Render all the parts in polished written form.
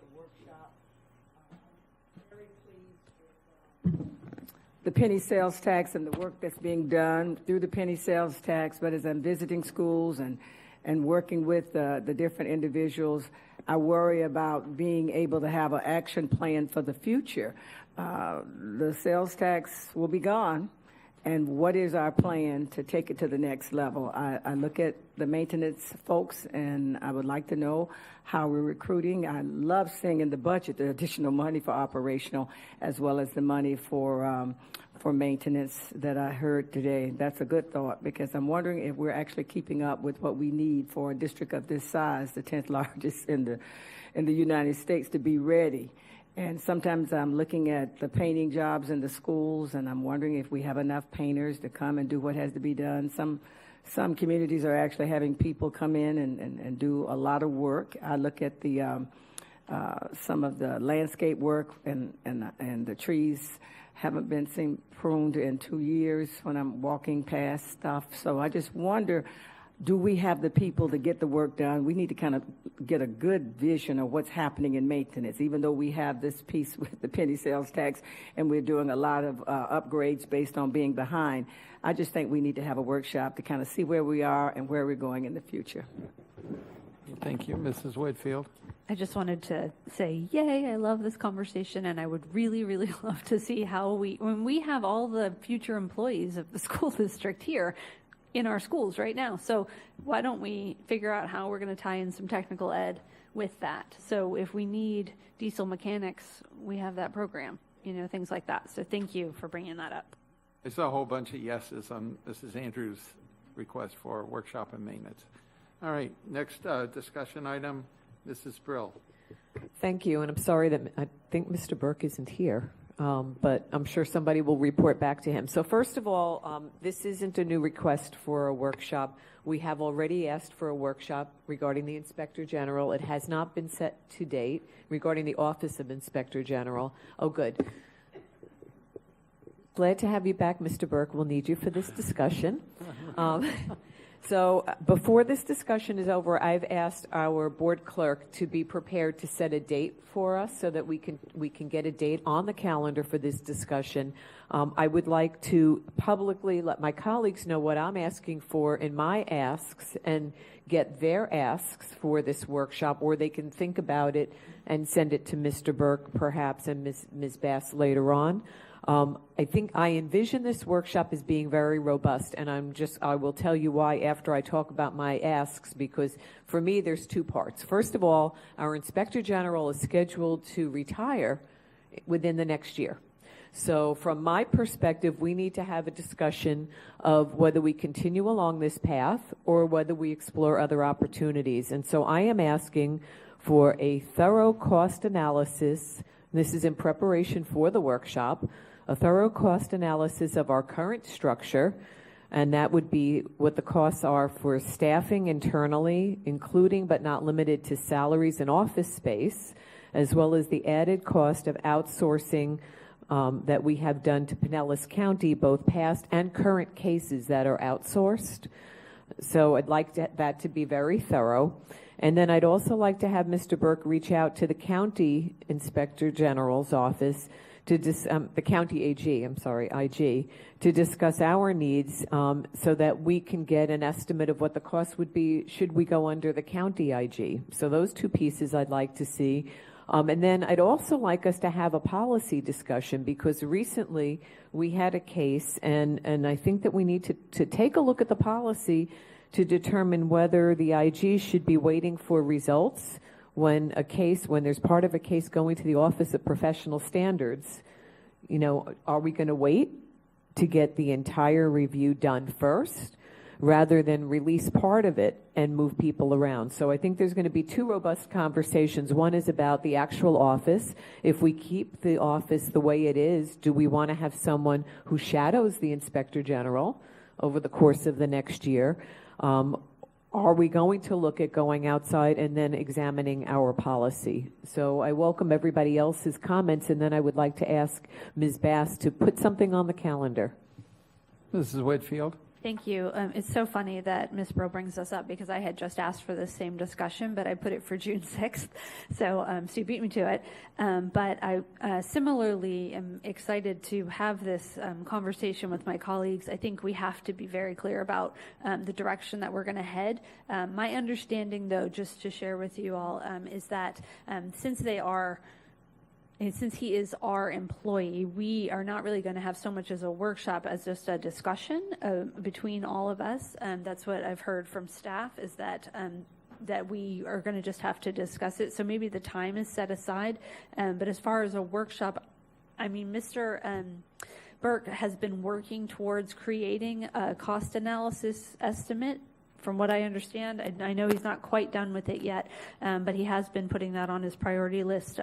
a workshop. I'm very pleased with the penny sales tax and the work that's being done through the penny sales tax, but as I'm visiting schools and working with the different individuals, I worry about being able to have an action plan for the future. The sales tax will be gone, and what is our plan to take it to the next level? I look at the maintenance folks, and I would like to know how we're recruiting. I love seeing in the budget the additional money for operational as well as the money for maintenance that I heard today. That's a good thought, because I'm wondering if we're actually keeping up with what we need for a district of this size, the 10th largest in the United States, to be ready. And sometimes I'm looking at the painting jobs in the schools, and I'm wondering if we have enough painters to come and do what has to be done. Some communities are actually having people come in and do a lot of work. I look at the some of the landscape work and the trees haven't been seen pruned in 2 years when I'm walking past stuff. So I just wonder, do we have the people to get the work done? We need to kind of get a good vision of what's happening in maintenance, even though we have this piece with the penny sales tax and we're doing a lot of upgrades based on being behind. I just think we need to have a workshop to kind of see where we are and where we're going in the future. Thank you. Mrs. Whitfield. I just wanted to say, yay, I love this conversation, and I would really, really love to see how when we have all the future employees of the school district here in our schools right now. So why don't we figure out how we're going to tie in some technical ed with that? So if we need diesel mechanics, we have that program, things like that. So thank you for bringing that up. I saw a whole bunch of yeses on Mrs. Andrews' request for workshop and maintenance. All right, next discussion item, Mrs. Brill. Thank you, and I'm sorry that I think Mr. Burke isn't here, but I'm sure somebody will report back to him. So first of all, this isn't a new request for a workshop. We have already asked for a workshop regarding the Inspector General. It has not been set to date regarding the Office of Inspector General. Oh, good. Glad to have you back, Mr. Burke. We'll need you for this discussion. So before this discussion is over, I've asked our board clerk to be prepared to set a date for us so that we can get a date on the calendar for this discussion. I would like to publicly let my colleagues know what I'm asking for in my asks and get their asks for this workshop, or they can think about it and send it to Mr. Burke perhaps and Ms. Bass later on. I think I envision this workshop as being very robust, and I will tell you why after I talk about my asks, because for me there's two parts. First of all, our Inspector General is scheduled to retire within the next year. So from my perspective, we need to have a discussion of whether we continue along this path or whether we explore other opportunities. And so I am asking for a thorough cost analysis. This is in preparation for the workshop. A thorough cost analysis of our current structure, and that would be what the costs are for staffing internally, including but not limited to salaries and office space, as well as the added cost of outsourcing that we have done to Pinellas County, both past and current cases that are outsourced. So I'd like that to be very thorough. And then I'd also like to have Mr. Burke reach out to the County Inspector General's office, the County AG, IG, to discuss our needs so that we can get an estimate of what the cost would be should we go under the County IG. So those two pieces I'd like to see. And then I'd also like us to have a policy discussion, because recently we had a case, and I think that we need to take a look at the policy to determine whether the IG should be waiting for results when there's part of a case going to the Office of Professional Standards. Are we going to wait to get the entire review done first rather than release part of it and move people around? So I think there's going to be two robust conversations. One is about the actual office. If we keep the office the way it is, do we want to have someone who shadows the Inspector General over the course of the next year? Are we going to look at going outside and then examining our policy? So I welcome everybody else's comments, and then I would like to ask Ms. Bass to put something on the calendar. Mrs. Whitfield. Thank you. It's so funny that Ms. Brill brings this up because I had just asked for this same discussion, but I put it for June 6th. So you beat me to it. But I similarly am excited to have this conversation with my colleagues. I think we have to be very clear about the direction that we're going to head. My understanding, though, just to share with you all, is that since he is our employee, we are not really going to have so much as a workshop as just a discussion between all of us. That's what I've heard from staff, is that that we are going to just have to discuss it. So maybe the time is set aside. But as far as a workshop, I mean, Mr. Burke has been working towards creating a cost analysis estimate. From what I understand, I know he's not quite done with it yet, but he has been putting that on his priority list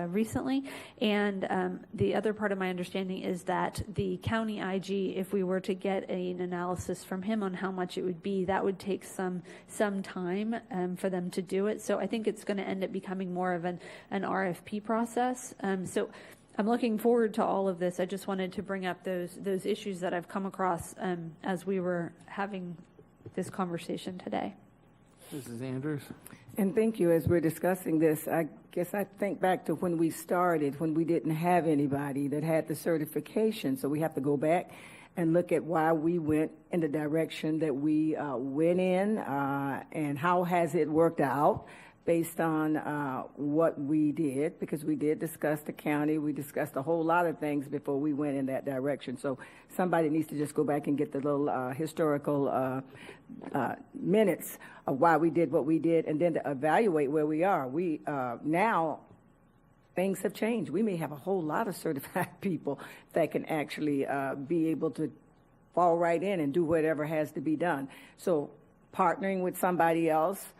recently. And the other part of my understanding is that the county IG, if we were to get an analysis from him on how much it would be, that would take some time for them to do it. So I think it's going to end up becoming more of an RFP process. So I'm looking forward to all of this. I just wanted to bring up those issues that I've come across as we were having this conversation today. Mrs. Andrews? And thank you. As we're discussing this, I guess I think back to when we started, when we didn't have anybody that had the certification. So we have to go back and look at why we went in the direction that we went in, and how has it worked out based on what we did, because we did discuss the county. We discussed a whole lot of things before we went in that direction. So somebody needs to just go back and get the little historical minutes of why we did what we did, and then to evaluate where we are. We now, things have changed. We may have a whole lot of certified people that can actually be able to fall right in and do whatever has to be done. So partnering with somebody else,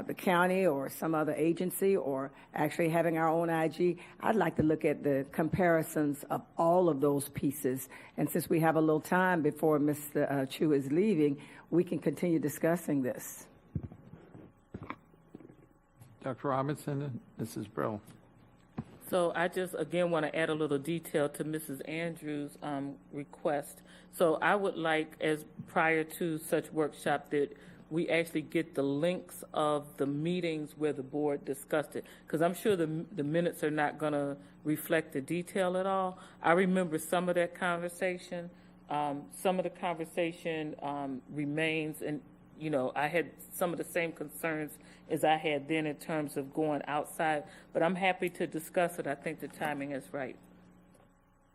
the county or some other agency, or actually having our own IG, I'd like to look at the comparisons of all of those pieces. And since we have a little time before Mr. Chu is leaving, we can continue discussing this. Dr. Robinson and Mrs. Brill. So I just, again, want to add a little detail to Mrs. Andrews' request. So I would like, as prior to such workshop, that we actually get the links of the meetings where the board discussed it, because I'm sure the minutes are not going to reflect the detail at all. I remember some of that conversation. Some of the conversation remains, and you know, I had some of the same concerns as I had then in terms of going outside, but I'm happy to discuss it. I think the timing is right.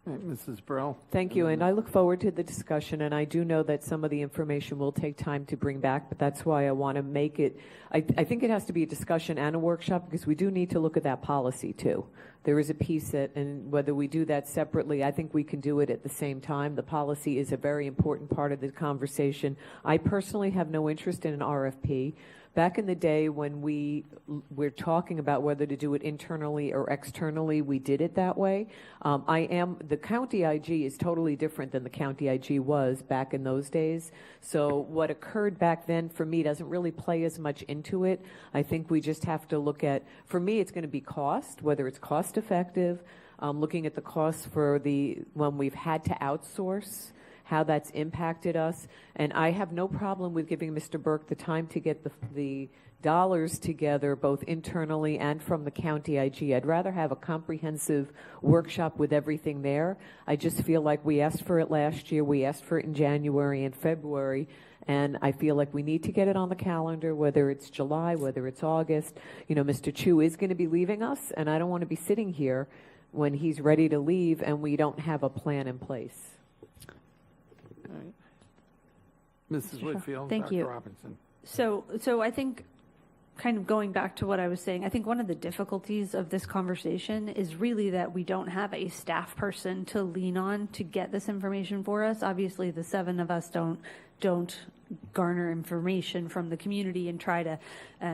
Mrs. Brill? Thank you, and I look forward to the discussion, and I do know that some of the information will take time to bring back, but that's why I want to make it, I think it has to be a discussion and a workshop, because we do need to look at that policy too. There is a piece that, and whether we do that separately, I think we can do it at the same time. The policy is a very important part of the conversation. I personally have no interest in an RFP. Back in the day when we're talking about whether to do it internally or externally, we did it that way. The county IG is totally different than the county IG was back in those days. So what occurred back then for me doesn't really play as much into it. I think we just have to look at, for me, it's going to be cost, whether it's cost effective, looking at the costs for when we've had to outsource, how that's impacted us. And I have no problem with giving Mr. Burke the time to get the dollars together, both internally and from the county IG. I'd rather have a comprehensive workshop with everything there. I just feel like we asked for it last year. We asked for it in January and February. And I feel like we need to get it on the calendar, whether it's July, whether it's August. You know, Mr. Chu is going to be leaving us, and I don't want to be sitting here when he's ready to leave and we don't have a plan in place. All right. Mrs. Whitfield, Thank Dr. you. Robinson. So I think, kind of going back to what I was saying, I think one of the difficulties of this conversation is really that we don't have a staff person to lean on to get this information for us. Obviously, the seven of us don't garner information from the community and try to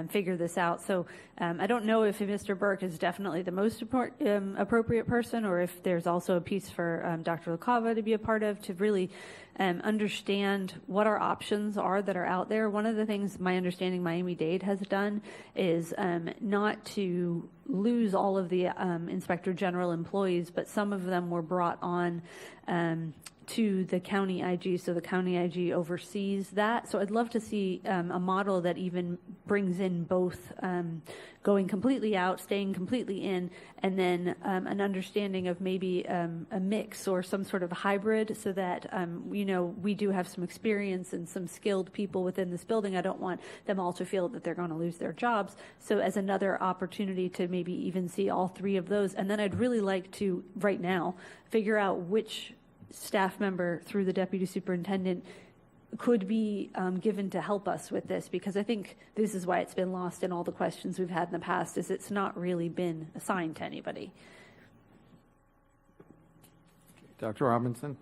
figure this out. So I don't know if Mr. Burke is definitely the most appropriate person, or if there's also a piece for Dr. LaCava to be a part of, to really understand what our options are that are out there. One of the things my understanding Miami-Dade has done is not to lose all of the Inspector General employees, but some of them were brought on to the county IG, so the county IG oversees that. So I'd love to see a model that even brings in both going completely out, staying completely in, and then an understanding of maybe a mix or some sort of hybrid, so that we do have some experience and some skilled people within this building. I don't want them all to feel that they're going to lose their jobs. So as another opportunity to maybe even see all three of those, and then I'd really like to right now figure out which staff member through the deputy superintendent could be given to help us with this, because I think this is why it's been lost in all the questions we've had in the past, is it's not really been assigned to anybody. Dr. Robinson?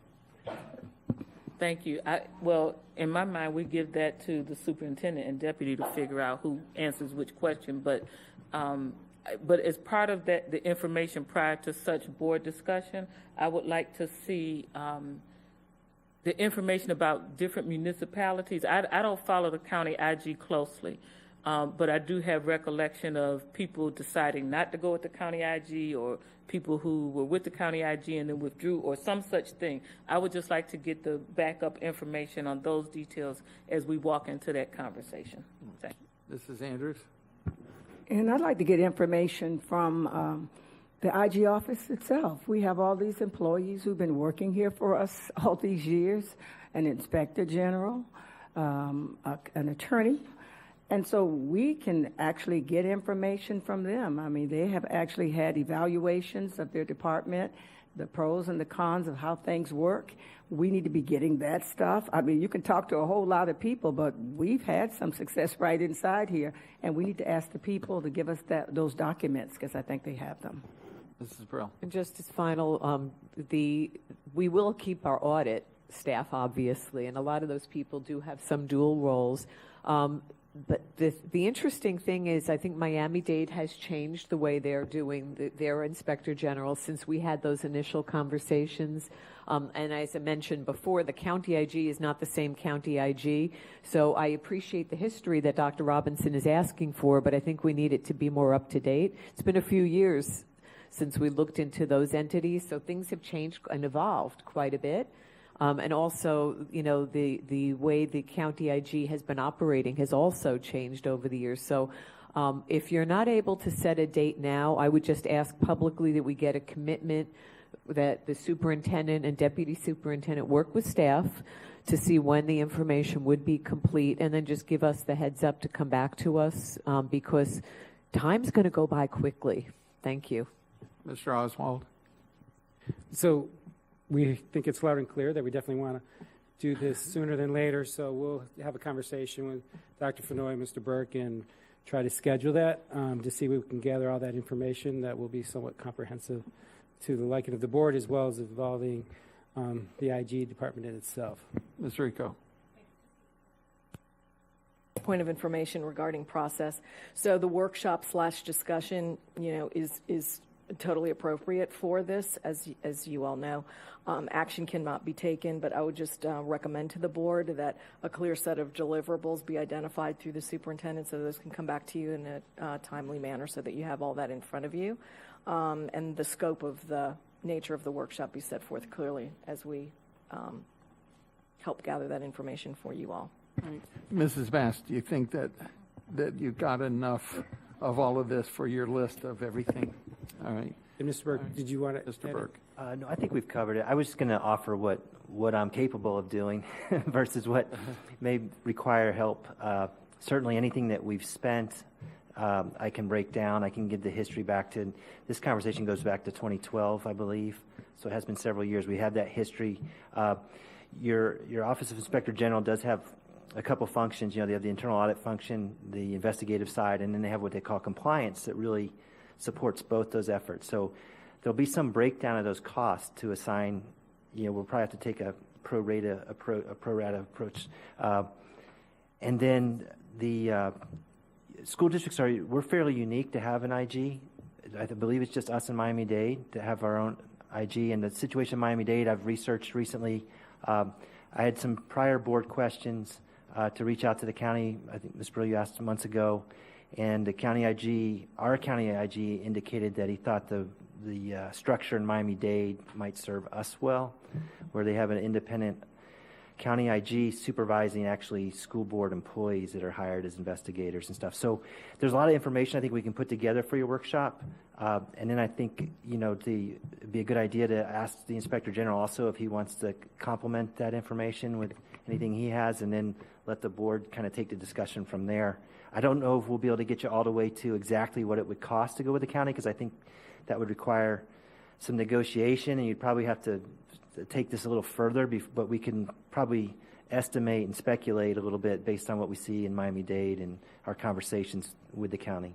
Thank you. Well, in my mind, we give that to the superintendent and deputy to figure out who answers which question, but as part of that, the information prior to such board discussion, I would like to see the information about different municipalities. I don't follow the county IG closely, but I do have recollection of people deciding not to go with the county IG, or people who were with the county IG and then withdrew, or some such thing. I would just like to get the backup information on those details as we walk into that conversation. Thank you. Mrs. Andrews? And I'd like to get information from the IG office itself. We have all these employees who've been working here for us all these years, an inspector general, an attorney. And so we can actually get information from them. I mean, they have actually had evaluations of their department, the pros and the cons of how things work. We need to be getting that stuff. I mean, you can talk to a whole lot of people, but we've had some success right inside here, and we need to ask the people to give us those documents, because I think they have them. Mrs. Brill? And just as final, we will keep our audit staff, obviously, and a lot of those people do have some dual roles. But the interesting thing is, I think Miami-Dade has changed the way they're doing their inspector general since we had those initial conversations. And as I mentioned before, the county IG is not the same county IG. So I appreciate the history that Dr. Robinson is asking for, but I think we need it to be more up to date. It's been a few years since we looked into those entities, so things have changed and evolved quite a bit. And also, the way the county IG has been operating has also changed over the years. So if you're not able to set a date now, I would just ask publicly that we get a commitment that the superintendent and deputy superintendent work with staff to see when the information would be complete, and then just give us the heads up to come back to us, because time's going to go by quickly. Thank you. Mr. Oswald? So we think it's loud and clear that we definitely want to do this sooner than later, so we'll have a conversation with Dr. Fenoy, Mr. Burke, and try to schedule that to see if we can gather all that information that will be somewhat comprehensive to the liking of the board, as well as involving the IG department in itself. Ms. Rico? Point of information regarding process. So the workshop / discussion, is totally appropriate for this, as you all know. Action cannot be taken, but I would just recommend to the board that a clear set of deliverables be identified through the superintendent, so those can come back to you in a timely manner, so that you have all that in front of you. And the scope of the nature of the workshop be set forth clearly as we help gather that information for you all. Mrs. Bass, do you think that you've got enough of all of this for your list of everything? All right. And Mr. Burke, did you want to? Mr. Burke? No, I think we've covered it. I was just going to offer what I'm capable of doing versus what may require help. Certainly anything that we've spent, I can break down. I can give the history back to, this conversation goes back to 2012, I believe. So it has been several years. We have that history. Your Office of Inspector General does have a couple functions. They have the internal audit function, the investigative side, and then they have what they call compliance that really supports both those efforts. So there'll be some breakdown of those costs to assign. We'll probably have to take a pro rata approach. And then the school districts we're fairly unique to have an IG. I believe it's just us in Miami-Dade to have our own IG. And the situation in Miami-Dade, I've researched recently. I had some prior board questions to reach out to the county. I think Ms. Brill, you asked months ago. And the county IG, our county IG, indicated that he thought the structure in Miami-Dade might serve us well, where they have an independent county IG supervising actually school board employees that are hired as investigators and stuff. So there's a lot of information I think we can put together for your workshop. And then I think, it'd be a good idea to ask the Inspector General also if he wants to complement that information with anything he has, and then let the board kind of take the discussion from there. I don't know if we'll be able to get you all the way to exactly what it would cost to go with the county, because I think that would require some negotiation, and you'd probably have to take this a little further, but we can probably estimate and speculate a little bit based on what we see in Miami-Dade and our conversations with the county.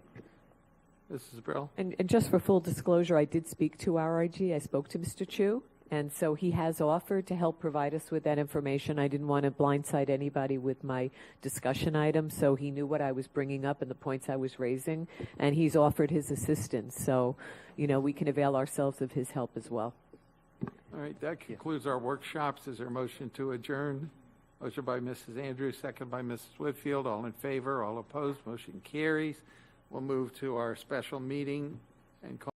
Mrs. Brill? And just for full disclosure, I did speak to our IG. I spoke to Mr. Chu, and so he has offered to help provide us with that information. I didn't want to blindside anybody with my discussion items, so he knew what I was bringing up and the points I was raising, and he's offered his assistance. So, we can avail ourselves of his help as well. All right, that concludes our workshops. Is there a motion to adjourn? Motion by Mrs. Andrews, second by Mrs. Whitfield. All in favor, all opposed, motion carries. We'll move to our special meeting and call